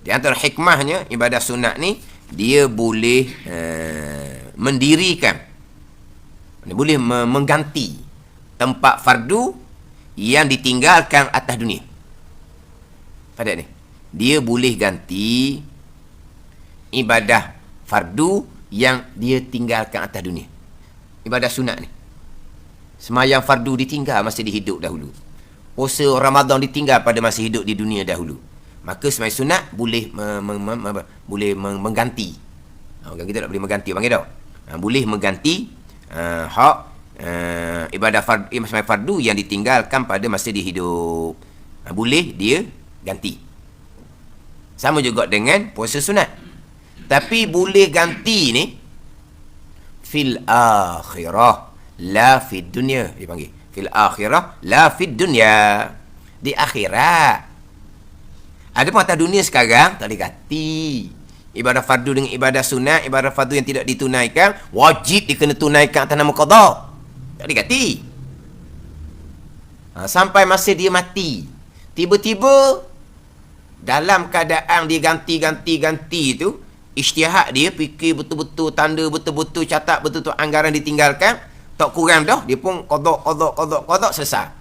Di antara hikmahnya ibadah sunat ni, dia boleh mendirikan, boleh mengganti tempat fardu yang ditinggalkan atas dunia. Pada ni, dia boleh ganti ibadah fardu yang dia tinggalkan atas dunia. Ibadah sunat ni, semayang fardu ditinggal masa dia hidup dahulu, puasa Ramadan ditinggal pada masa hidup di dunia dahulu, maka semayang sunat boleh boleh mengganti. Kita tak boleh mengganti, panggil tau. Boleh mengganti hak ibadah semayang fardu yang ditinggalkan pada masa dia hidup. Boleh dia ganti. Sama juga dengan puasa sunat. Tapi boleh ganti ni fil akhirah la fid dunya, dia panggil. Fil akhirah la fid dunya. Di akhirat. Ada pun atas dunia sekarang tak boleh ganti. Ibadah fardu dengan ibadah sunat, ibadah fardu yang tidak ditunaikan, wajib dikena tunaikan atas nama qada. Tak boleh ganti. Sampai masa dia mati. Tiba-tiba dalam keadaan dia ganti tu, ijtihad dia, fikir betul-betul, tanda betul-betul, catat betul-betul, anggaran ditinggalkan, tak kurang dah, dia pun qada selesai.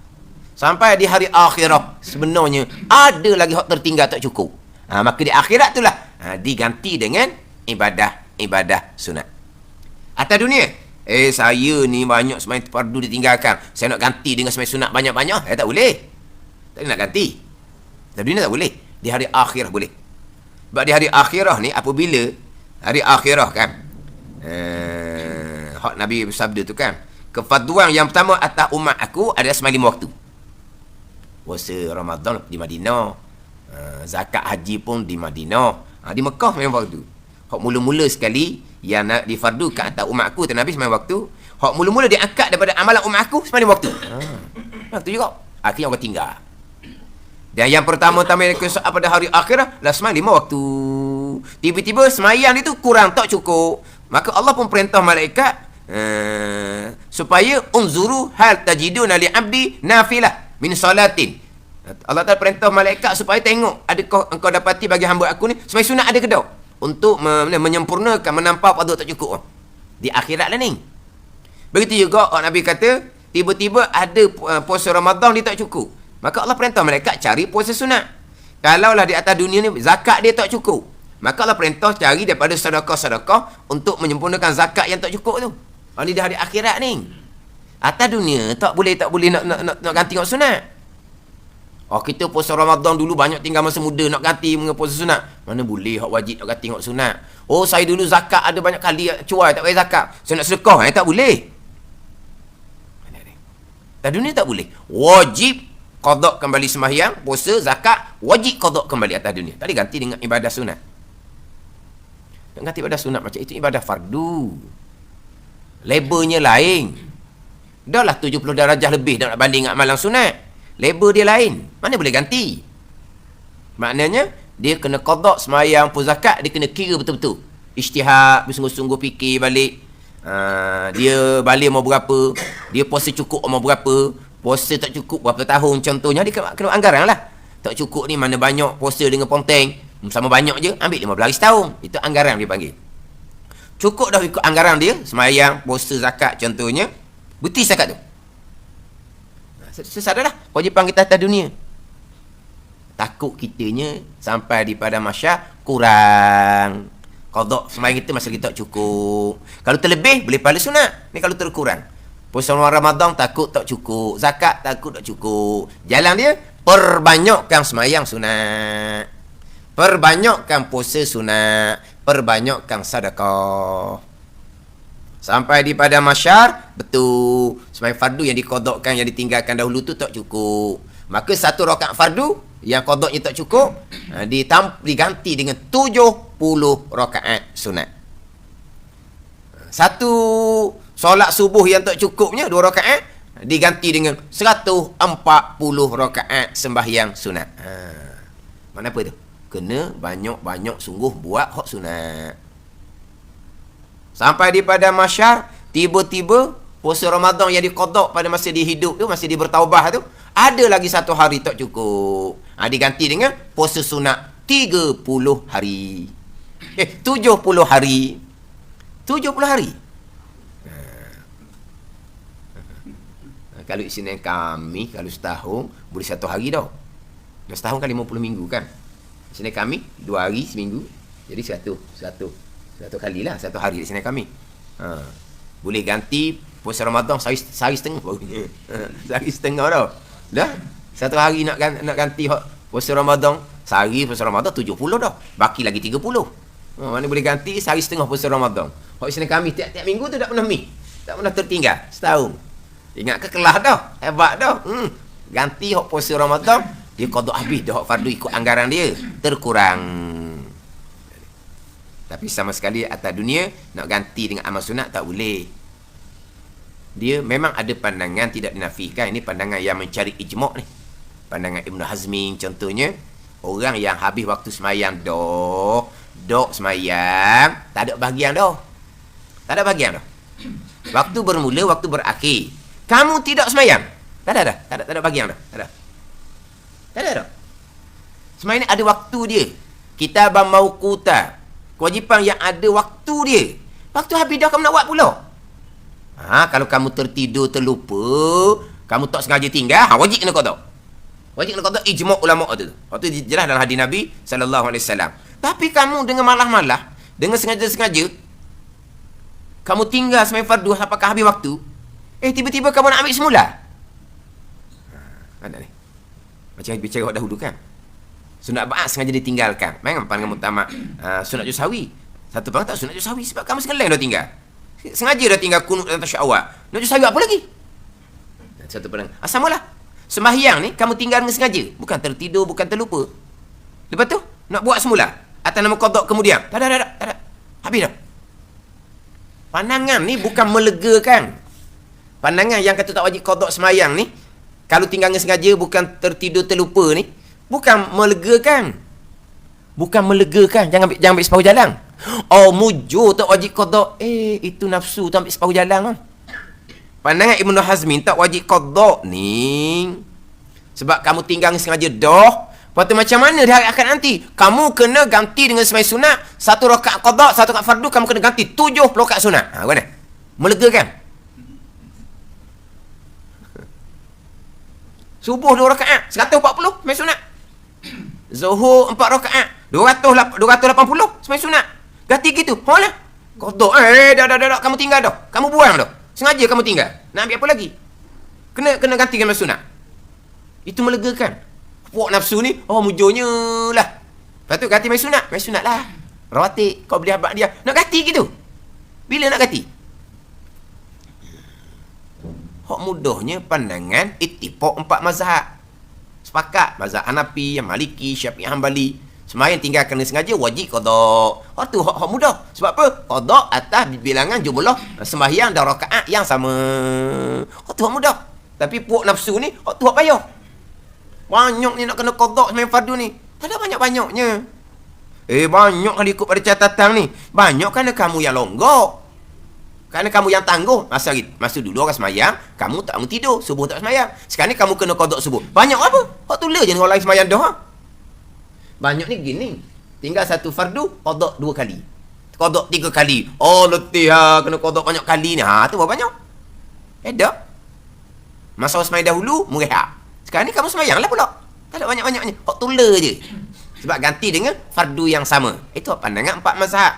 Sampai di hari akhirat, sebenarnya ada lagi hak tertinggal tak cukup. Maka di akhirat itulah diganti dengan ibadah sunat. Atas dunia, saya ni banyak sembahyang fardu ditinggalkan, saya nak ganti dengan sembahyang sunat banyak-banyak, tak boleh. Tak boleh nak ganti. Atas dunia tak boleh. Di hari akhirah boleh. Sebab di hari akhirah ni, apabila hari akhirah kan, hak Nabi bersabda tu kan, kefarduan yang pertama atas umat aku adalah sembahyang 5 waktu. Puasa Ramadan di Madinah, zakat haji pun di Madinah, di Mekah sembahyang waktu. Hak mula-mula sekali yang difardukan atas umat aku, Nabi sembahyang waktu. Hak mula-mula diangkat daripada amalan umat aku sembahyang waktu. Waktu juga. Akhirnya orang tinggal. Dan yang pertama-tama yang kesal pada hari akhirah lah sembahyang 5 waktu. Tiba-tiba sembahyang itu kurang, tak cukup. Maka Allah pun perintah malaikat supaya unzuru hal tajiduna li abdi nafilah min salatin. Allah Ta'ala perintah malaikat supaya tengok, adakah engkau dapati bagi hamba aku ni sembahyang sunat ada ke tak? Untuk menyempurnakan, menampau pada tak cukup. Di akhirat lah ni. Begitu juga Nabi kata, tiba-tiba ada puasa Ramadan dia tak cukup. Maka Allah perintah malaikat cari puasa sunat. Kalaulah di atas dunia ni zakat dia tak cukup, maka Allah perintah cari daripada sedekah-sedekah untuk menyempurnakan zakat yang tak cukup tu. Ini dah di akhirat ni. Atas dunia tak boleh nak ganti hak sunat. Kita puasa Ramadan dulu banyak tinggal masa muda, nak ganti dengan puasa sunat. Mana boleh hak wajib nak ganti hak sunat. Saya dulu zakat ada banyak kali cuai tak bayar zakat, saya nak sedekah, tak boleh. Atas dunia tak boleh. Wajib qada kembali sembahyang, puasa, zakat, wajib qada kembali atas dunia. Tak boleh ganti dengan ibadah sunat. Nak ganti ibadah sunat macam itu ibadah fardu. Labelnya lain. Dah lah 70 darajah lebih dah nak banding dengan amalan sunat. Label dia lain. Mana boleh ganti? Maknanya dia kena qada sembahyang, puasa, zakat, dia kena kira betul-betul. Ijtihad, bersungguh-sungguh fikir balik. Dia balik mau berapa, dia puasa cukup mau berapa, puasa tak cukup berapa tahun contohnya, dia kena anggaran lah. Tak cukup ni mana banyak puasa dengan ponteng, sama banyak je, ambil 15 hari setahun. Itu anggaran dia panggil. Cukup dah ikut anggaran dia, sembahyang, puasa, zakat contohnya, betul zakat tu. Sesadarlah kewajipan kita atas dunia. Takut kitanya sampai di pada masyarakat kurang. Qada sembahyang kita masa kita tak cukup. Kalau terlebih boleh pahala sunat. Ni kalau terkurang. Puasa Ramadan takut tak cukup, zakat takut tak cukup. Jalan dia perbanyakkan sembahyang sunat. Perbanyakkan puasa sunat, perbanyakkan sedekah. Sampai di pada masyar, betul. Sembahyang fardu yang diqadakkan, yang ditinggalkan dahulu tu tak cukup. Maka satu rakaat fardu yang qadaknya tak cukup, diganti dengan 70 rakaat sunat. Satu solat subuh yang tak cukupnya 2 rakaat, diganti dengan 140 rakaat sembahyang sunat. Mana apa tu? Kena banyak-banyak sungguh buat hak sunat. Sampai di pada masyar, tiba-tiba puasa Ramadan yang diqadak pada masa dia hidup tu, masa dia bertaubah tu, ada lagi 1 hari tak cukup. Diganti dengan puasa sunat 30 hari. 70 hari. 70 hari. Kalau Isnin Khamis, kalau setahun, boleh 1 hari dah. Dah setahun kan 50 minggu kan. Isnin Khamis, 2 hari seminggu. Jadi 100 kali lah, 1 hari Isnin Khamis. Boleh ganti puasa Ramadan sehari setengah barunya. Sehari setengah dah. Dah. 1 hari nak ganti puasa Ramadan, sehari puasa Ramadan 70 dah. Baki lagi 30. Mana boleh ganti sehari setengah puasa Ramadan. Hak Isnin Khamis tiap-tiap minggu tu tak pernah miss. Tak pernah tertinggal setahun. Ingat ke kelas dah. Hebat dah. Ganti hak puasa Ramadan, dia qada habis dah hak fardu ikut anggaran dia. Terkurang. Tapi sama sekali atas dunia nak ganti dengan amal sunat tak boleh. Dia memang ada pandangan tidak dinafikan. Ini pandangan yang mencari ijma' ni. Pandangan Ibn Hazmi contohnya, orang yang habis waktu semayang dok semayang, tak ada bahagian dah. Tak ada bahagian dah. Waktu bermula, waktu berakhir. Kamu tidak semayang. Tak ada bahagian dah. Tak ada dah. Semayang ni ada waktu dia. Kitaban mauquta. Kewajipan yang ada waktu dia. Waktu habis dah kamu nak buat pula. Kalau kamu tertidur, terlupa, kamu tak sengaja tinggal, wajib kena qada. Wajib kena qada, ijma' ulama' tu. Waktu jelas dalam hadis Nabi SAW. Tapi kamu dengan malah-malah, dengan sengaja-sengaja, kamu tinggal semayang fardu apakah habis waktu, tiba-tiba kamu nak ambil semula. Ada ni. Macam bicara dahulu kan. Sunat ba'at sengaja ditinggalkan. Memang pandangan mutamak. Sunat jusawi. Satu pandangan tak sunat jusawi sebab kamu sekalian dah tinggal. Sengaja dah tinggal kunut dan tasyawal. Nak jusawi apa lagi? Satu pandangan. Samalah. Sembahyang ni kamu tinggal dengan sengaja. Bukan tertidur, bukan terlupa. Lepas tu nak buat semula. Atas nama qada kemudian. Tak ada. Habis dah. Pandangan ni bukan melegakan. Pandangan yang kata tak wajib qada sembahyang ni, kalau tinggal dengan sengaja, bukan tertidur terlupa ni, bukan melegakan. Bukan melegakan. Jangan ambil separuh jalan. Mujur tak wajib qada. Itu nafsu tak ambil separuh jalan. Pandangan Ibn Hazmi tak wajib qada ni, sebab kamu tinggal dengan sengaja dah. Lepas tu macam mana di hari akan nanti? Kamu kena ganti dengan sembahyang sunat. 1 rakaat qada, 1 rakaat fardu, kamu kena ganti 70 rakaat sunat. Mana? Melegakan. Subuh 2 rakaat, 140 sembahyang sunat. Zuhur 4 rakaat, 280 sembahyang sunat. Ganti gitu. Lah. Qada. Dah kamu tinggal dah. Kamu buang dah. Sengaja kamu tinggal. Nak ambil apa lagi? Kena ganti dengan sembahyang sunat. Itu melegakan. Puak nafsu ni, mujurnya lah. Lepas tu ganti sembahyang sunat. Sembahyang sunat lah. Rawatib, kau beli habak dia. Nak ganti gitu. Bila nak ganti? Hak mudahnya pandangan ittifaq 4 mazhab. Sepakat mazhab Hanafi, Maliki, Syafi'i, Hanbali. Sembahyang tinggal kena sengaja wajib qada. Tu hak mudah. Sebab apa? Qada atas bilangan jumlah sembahyang dan rakaat yang sama. Tu hak mudah. Tapi puak nafsu ni, tu hak payah. Banyak ni nak kena qada sembahyang fardu ni. Tak ada banyak-banyaknya. Banyak kali ikut pada catatan ni. Banyak kerana kamu yang longgar. Kerana kamu yang tangguh. Masa dulu orang semayang, kamu tak bangun tidur. Subuh tak semayang. Sekarang ni kamu kena qada subuh. Banyak apa? Hak tu le je orang lain semayang dah. Banyak ni gini. Tinggal 1 fardu, qada 2 kali. Qada 3 kali. Letih kena qada banyak kali ni. Tu berapa banyak? Dah. Masa semayang dahulu, merehat. Sekarang ni kamu semayang lah pula. Tak ada banyak-banyaknya. Hak tu le je. Sebab ganti dengan fardu yang sama. Itu pandangan 4 mazhab.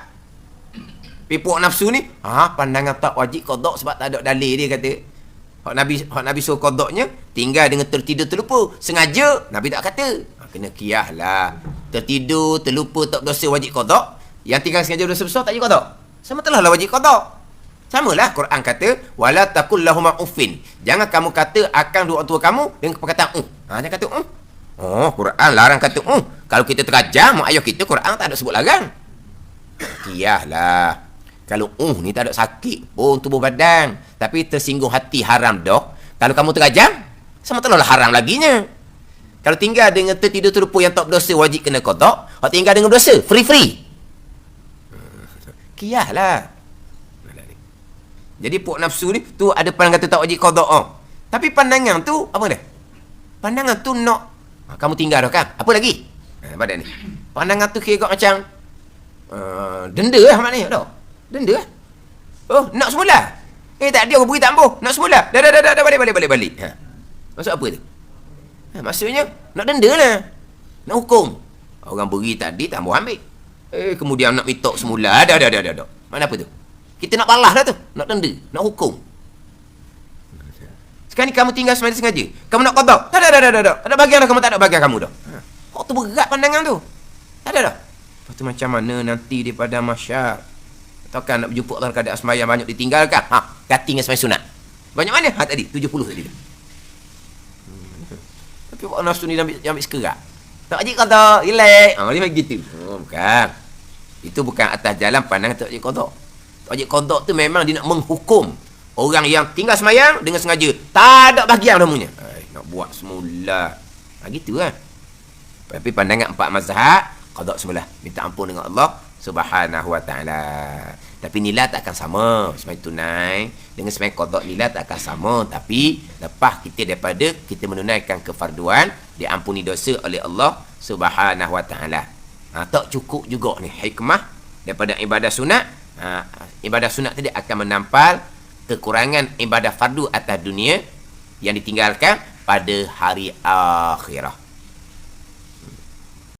Pipuk nafsu ni, pandangan tak wajib qada sebab tak ada dalil dia kata. Hak Nabi suruh qadanya tinggal dengan tertidur terlupa. Sengaja Nabi tak kata. Kena qiyas lah. Tertidur terlupa tak berdosa wajib qada. Yang tinggal sengaja berdosa besar tak wajib qada. Sama telah lah wajib qada. Samalah Quran kata wala taqul lahum uffin. Jangan kamu kata akan dua orang tua kamu dengan perkataan jangan kata Quran larang kata Kalau kita terajam mak ayah kita, Quran tak ada sebut larang. Qiyas lah. Kalau ni tak ada sakit pun tubuh badan, tapi tersinggung hati haram dah. Kalau kamu terajam, sama telah haram laginya. Kalau tinggal dengan tertidur terlupa yang tak berdosa wajib kena qada. Kalau tinggal dengan dosa, free. Qiyas lah. Jadi puak nafsu ni tu ada pandangan kata tak wajib qada. Tapi pandangan tu apa dia? Pandangan tu nak kamu tinggal dah kan? Apa lagi? Pada ni. Pandangan tu kira macam denda lah maknanya dah. Denda lah. Oh, nak semula. Tak dia orang beri tak ampuh. Nak semula. Dah balik. Maksud apa tu? Maksudnya nak denda lah. Nak hukum. Orang beri tadi tak ampuh ambil. Kemudian nak mitok semula. Dah. Mana apa tu? Kita nak balas dah tu. Nak denda. Nak hukum. Sekarang ni kamu tinggal semasa sengaja. Kamu nak qada. Dah. Ada bagian dah kamu tak ada bagian kamu dah. Kok tu berat pandangan tu. Tak ada dah. Lepas tu macam mana nanti daripada masyarakat. Ataukah nak berjumpa dalam keadaan sembahyang banyak ditinggalkan. Ganti dengan sembahyang sunat. Banyak mana? Tadi 70 tadi. Tapi buat nafsu ni ambil sekerak. Tak wajib qada, relax. Dia begitu. Bukan. Itu bukan atas jalan pandangan tak wajib qada. Tak wajib qada tu memang dia nak menghukum orang yang tinggal sembahyang dengan sengaja. Tak ada bahagian namanya. Nak buat semula. Gitu kan. Tapi pandangan 4 mazhab qada semula. Minta ampun dengan Allah Subhanahu wa ta'ala. Tapi nilai tak akan sama. Sembahyang tunai dengan sembahyang qada nilai tak akan sama. Tapi lepas kita menunaikan kefarduan, diampuni dosa oleh Allah Subhanahu wa ta'ala. Tak cukup juga ni hikmah daripada ibadah sunat. Ibadah sunat tadi akan menampal kekurangan ibadah fardu atas dunia yang ditinggalkan pada hari akhirat.